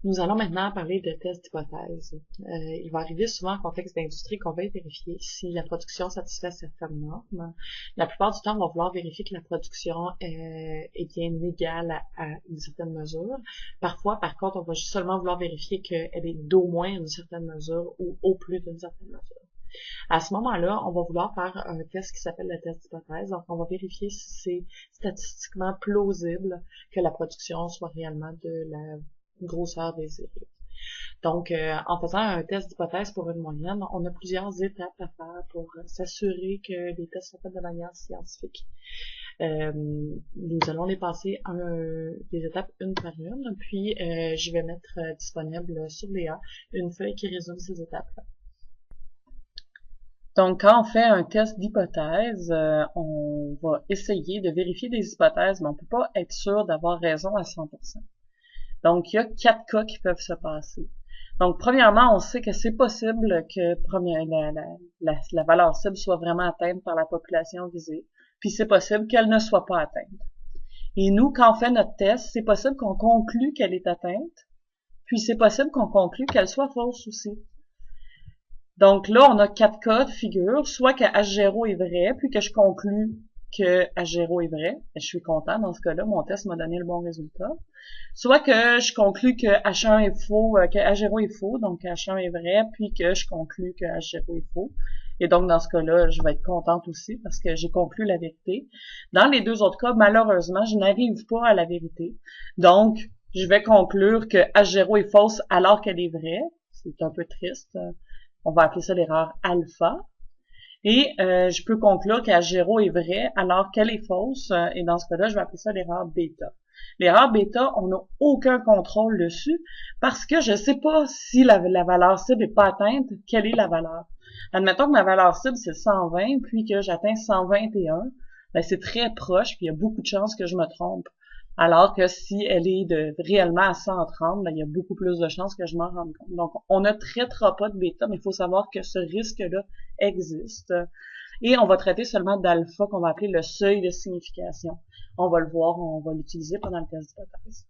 Nous allons maintenant parler de tests d'hypothèse. Il va arriver souvent en contexte d'industrie qu'on va vérifier si la production satisfait certaines normes. La plupart du temps, on va vouloir vérifier que la production est bien égale à une certaine mesure. Parfois, par contre, on va juste seulement vouloir vérifier qu'elle est d'au moins une certaine mesure ou au plus d'une certaine mesure. À ce moment-là, on va vouloir faire un test qui s'appelle le test d'hypothèse. Donc, on va vérifier si c'est statistiquement plausible que la production soit réellement de la grosseur désirée. Donc, en faisant un test d'hypothèse pour une moyenne, on a plusieurs étapes à faire pour s'assurer que les tests sont faits de manière scientifique. Nous allons les passer des étapes une par une, puis je vais mettre disponible sur Léa une feuille qui résume ces étapes-là. Donc, quand on fait un test d'hypothèse, on va essayer de vérifier des hypothèses, mais on peut pas être sûr d'avoir raison à 100%. Donc, il y a 4 cas qui peuvent se passer. Donc, premièrement, on sait que c'est possible que la valeur cible soit vraiment atteinte par la population visée, puis c'est possible qu'elle ne soit pas atteinte. Et nous, quand on fait notre test, c'est possible qu'on conclue qu'elle est atteinte, puis c'est possible qu'on conclue qu'elle soit fausse aussi. Donc là, on a 4 cas de figure, soit que H0 est vrai, puis que je conclus que H0 est vrai. Je suis content dans ce cas-là, mon test m'a donné le bon résultat. Soit que je conclus que H1 est faux, que H0 est faux, donc H1 est vrai, puis que je conclus que H0 est faux. Et donc, dans ce cas-là, je vais être contente aussi parce que j'ai conclu la vérité. Dans les deux autres cas, malheureusement, je n'arrive pas à la vérité. Donc, je vais conclure que H0 est fausse alors qu'elle est vraie. C'est un peu triste. On va appeler ça l'erreur alpha. Et je peux conclure qu'H0 est vrai alors qu'elle est fausse. Et dans ce cas-là, je vais appeler ça l'erreur bêta. L'erreur bêta, on n'a aucun contrôle dessus parce que je ne sais pas si la valeur cible n'est pas atteinte, quelle est la valeur. Admettons que ma valeur cible, c'est 120, puis que j'atteins 121. Ben, c'est très proche, puis il y a beaucoup de chances que je me trompe. Alors que si elle est réellement à 130, ben, il y a beaucoup plus de chances que je m'en rende compte. Donc, on ne traitera pas de bêta, mais il faut savoir que ce risque-là existe. Et on va traiter seulement d'alpha, qu'on va appeler le seuil de signification. On va le voir, on va l'utiliser pendant le test d'hypothèse.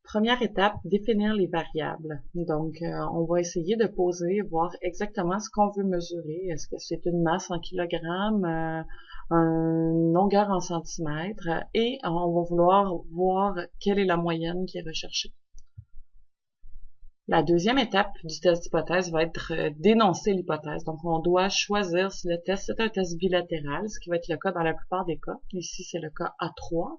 Première étape, définir les variables. Donc, on va essayer de poser, voir exactement ce qu'on veut mesurer. Est-ce que c'est une masse en kilogrammes, une longueur en centimètres, et on va vouloir voir quelle est la moyenne qui est recherchée. La deuxième étape du test d'hypothèse va être d'énoncer l'hypothèse. Donc, on doit choisir si le test est un test bilatéral, ce qui va être le cas dans la plupart des cas. Ici, c'est le cas A3.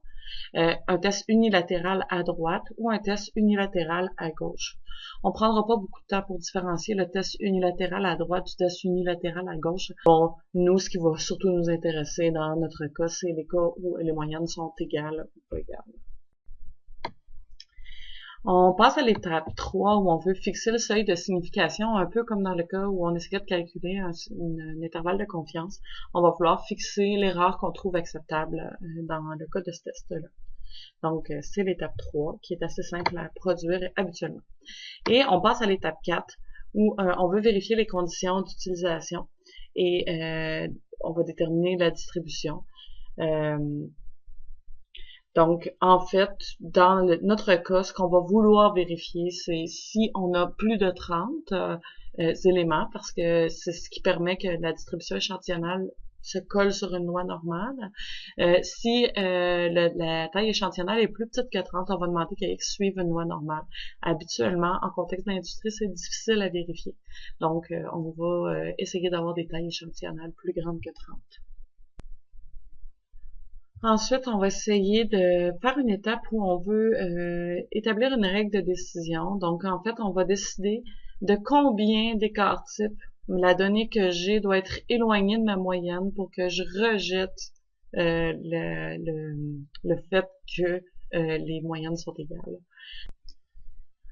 Un test unilatéral à droite ou un test unilatéral à gauche. On prendra pas beaucoup de temps pour différencier le test unilatéral à droite du test unilatéral à gauche. Bon, nous, ce qui va surtout nous intéresser dans notre cas, c'est les cas où les moyennes sont égales ou pas égales. On passe à l'étape 3 où on veut fixer le seuil de signification, un peu comme dans le cas où on essayait de calculer un intervalle de confiance. On va vouloir fixer l'erreur qu'on trouve acceptable dans le cas de ce test-là. Donc, c'est l'étape 3 qui est assez simple à produire habituellement. Et on passe à l'étape 4 où on veut vérifier les conditions d'utilisation et on va déterminer la distribution. Donc, en fait, dans notre cas, ce qu'on va vouloir vérifier, c'est si on a plus de 30 éléments, parce que c'est ce qui permet que la distribution échantillonnale se colle sur une loi normale. Si la taille échantillonnale est plus petite que 30, on va demander qu'elle suive une loi normale. Habituellement, en contexte d'industrie, c'est difficile à vérifier. Donc, on va essayer d'avoir des tailles échantillonnales plus grandes que 30. Ensuite, on va essayer de faire une étape où on veut établir une règle de décision. Donc, en fait, on va décider de combien d'écarts types la donnée que j'ai doit être éloignée de ma moyenne pour que je rejette le fait que les moyennes sont égales.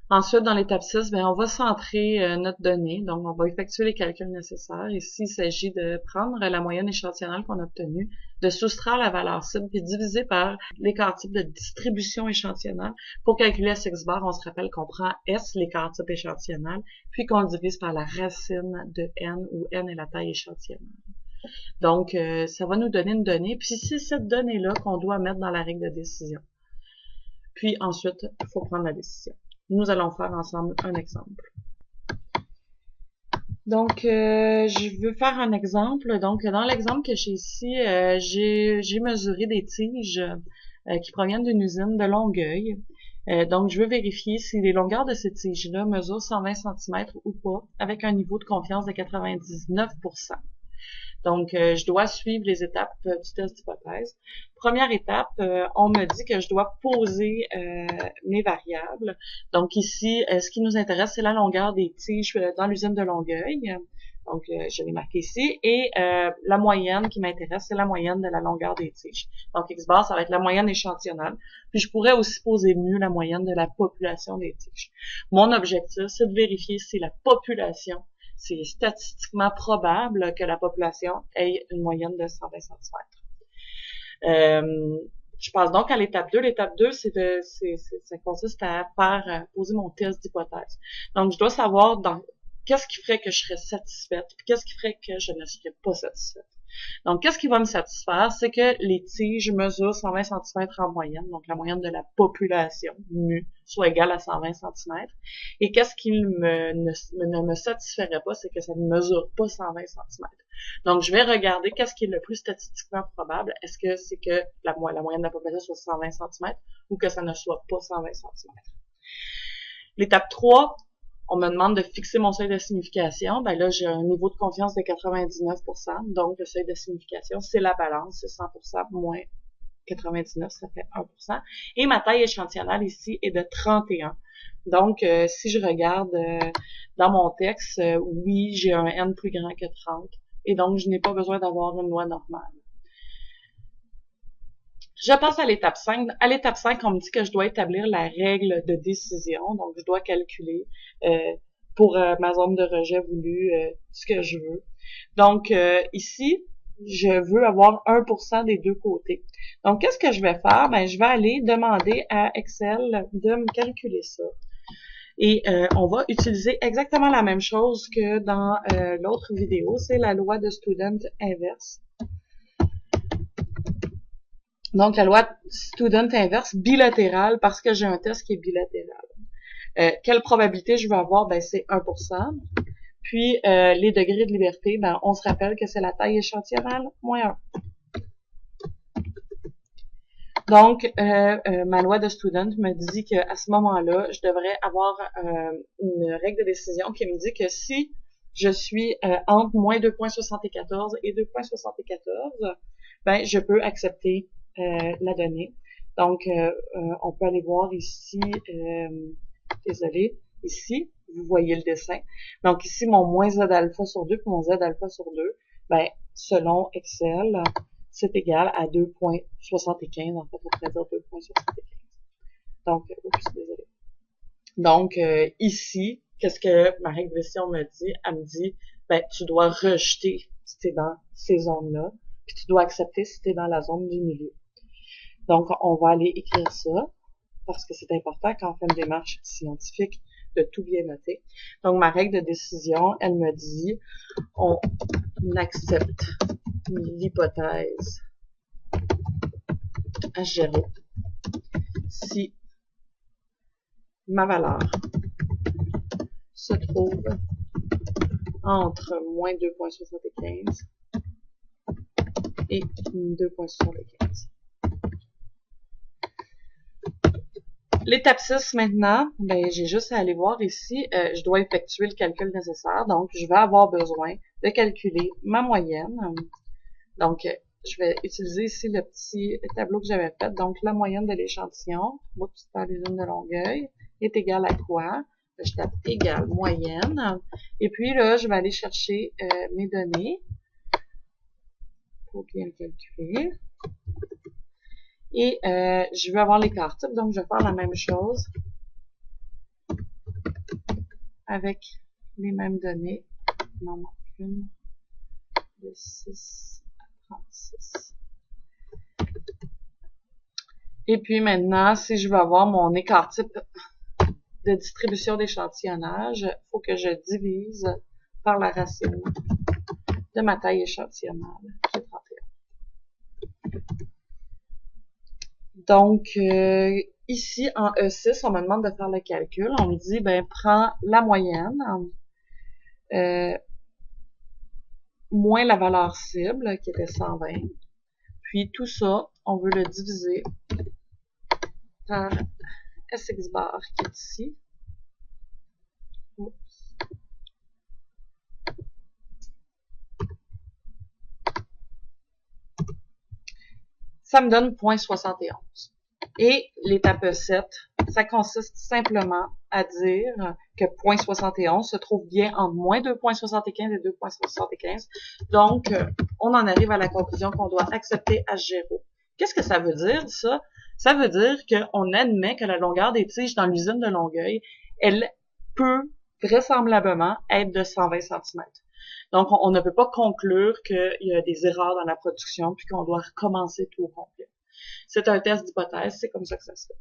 Ensuite, dans l'étape 6, ben, on va centrer notre donnée. Donc, on va effectuer les calculs nécessaires. Ici, il s'agit de prendre la moyenne échantillonnale qu'on a obtenue, de soustraire la valeur cible, puis diviser par l'écart type de distribution échantillonnale. Pour calculer S(x)bar, on se rappelle qu'on prend S, l'écart type échantillonnal, puis qu'on le divise par la racine de N, où N est la taille échantillonnale. Donc, ça va nous donner une donnée, puis c'est cette donnée-là qu'on doit mettre dans la règle de décision. Puis ensuite, il faut prendre la décision. Nous allons faire ensemble un exemple. Donc, je veux faire un exemple. Donc, dans l'exemple que j'ai ici, j'ai mesuré des tiges qui proviennent d'une usine de Longueuil. Donc, je veux vérifier si les longueurs de ces tiges-là mesurent 120 cm ou pas, avec un niveau de confiance de 99%. Donc, je dois suivre les étapes du test d'hypothèse. Première étape, on me dit que je dois poser mes variables. Donc ici, ce qui nous intéresse, c'est la longueur des tiges dans l'usine de Longueuil. Donc, je l'ai marqué ici. Et la moyenne qui m'intéresse, c'est la moyenne de la longueur des tiges. Donc, X-bar, ça va être la moyenne échantillonnale. Puis, je pourrais aussi poser mieux la moyenne de la population des tiges. Mon objectif, c'est de vérifier si la population, c'est statistiquement probable que la population ait une moyenne de 120 cm. Je passe donc à l'étape 2. L'étape 2, ça consiste à poser mon test d'hypothèse. Donc, je dois savoir qu'est-ce qui ferait que je serais satisfaite, puis qu'est-ce qui ferait que je ne serais pas satisfaite. Donc, qu'est-ce qui va me satisfaire? C'est que les tiges mesurent 120 cm en moyenne, donc la moyenne de la population nue soit égale à 120 cm. Et qu'est-ce qui ne me satisferait pas, c'est que ça ne mesure pas 120 cm. Donc, je vais regarder qu'est-ce qui est le plus statistiquement probable. Est-ce que c'est que la moyenne de la population soit 120 cm ou que ça ne soit pas 120 cm. L'étape 3, on me demande de fixer mon seuil de signification. Ben là, j'ai un niveau de confiance de 99%. Donc, le seuil de signification, c'est la balance. C'est 100% moins 99, ça fait 1%. Et ma taille échantillonnale ici est de 31. Donc, si je regarde dans mon texte, oui, j'ai un N plus grand que 30. Et donc, je n'ai pas besoin d'avoir une loi normale. Je passe à l'étape 5. À l'étape 5, on me dit que je dois établir la règle de décision. Donc, je dois calculer pour ma zone de rejet voulue ce que je veux. Donc, ici, je veux avoir 1% des deux côtés. Donc, qu'est-ce que je vais faire? Ben, je vais aller demander à Excel de me calculer ça. Et on va utiliser exactement la même chose que dans l'autre vidéo. C'est la loi de Student inverse. Donc, la loi Student inverse bilatérale parce que j'ai un test qui est bilatéral. Quelle probabilité je veux avoir? Ben, c'est 1%. Puis, les degrés de liberté, ben, on se rappelle que c'est la taille échantillonnale, moins 1. Donc, ma loi de Student me dit qu'à ce moment-là, je devrais avoir une règle de décision qui me dit que si je suis entre moins 2.74 et 2.74, ben, je peux accepter la donnée. Donc, on peut aller voir ici, désolé, ici, vous voyez le dessin. Donc, ici, mon moins Z alpha sur 2 puis mon Z alpha sur 2, ben, selon Excel, c'est égal à 2.75, en fait, on pourrait dire 2.75. Donc, oups, désolé. Donc, ici, qu'est-ce que ma règle de décision me dit? Elle me dit, ben, tu dois rejeter si tu es dans ces zones-là, puis tu dois accepter si tu es dans la zone du milieu. Donc, on va aller écrire ça, parce que c'est important quand on fait une démarche scientifique de tout bien noter. Donc, ma règle de décision, elle me dit, on accepte l'hypothèse H0 si ma valeur se trouve entre moins 2.75 et 2.75. L'étape 6 maintenant, ben, j'ai juste à aller voir ici, je dois effectuer le calcul nécessaire, donc je vais avoir besoin de calculer ma moyenne. Donc, je vais utiliser ici le petit tableau que j'avais fait. Donc, la moyenne de l'échantillon, dans l'usine de Longueuil, est égale à quoi? Je tape égale moyenne. Et puis là, je vais aller chercher mes données pour bien le calculer. Et je vais avoir l'écart type, donc je vais faire la même chose avec les mêmes données. Il m'en manque une de 6 à 36. Et puis maintenant, si je veux avoir mon écart type de distribution d'échantillonnage, il faut que je divise par la racine de ma taille échantillonnale, qui est 31. Donc, ici, en E6, on me demande de faire le calcul. On me dit, ben, prends la moyenne, moins la valeur cible, qui était 120. Puis tout ça, on veut le diviser par Sx bar, qui est ici. Oups. Ça me donne 0.71. Et l'étape 7, ça consiste simplement à dire que 0.71 se trouve bien entre moins 2.75 et 2.75. Donc, on en arrive à la conclusion qu'on doit accepter H0. Qu'est-ce que ça veut dire, ça? Ça veut dire qu'on admet que la longueur des tiges dans l'usine de Longueuil, elle peut vraisemblablement être de 120 cm. Donc, on ne peut pas conclure qu'il y a des erreurs dans la production puis qu'on doit recommencer tout au complet. C'est un test d'hypothèse, c'est comme ça que ça se fait.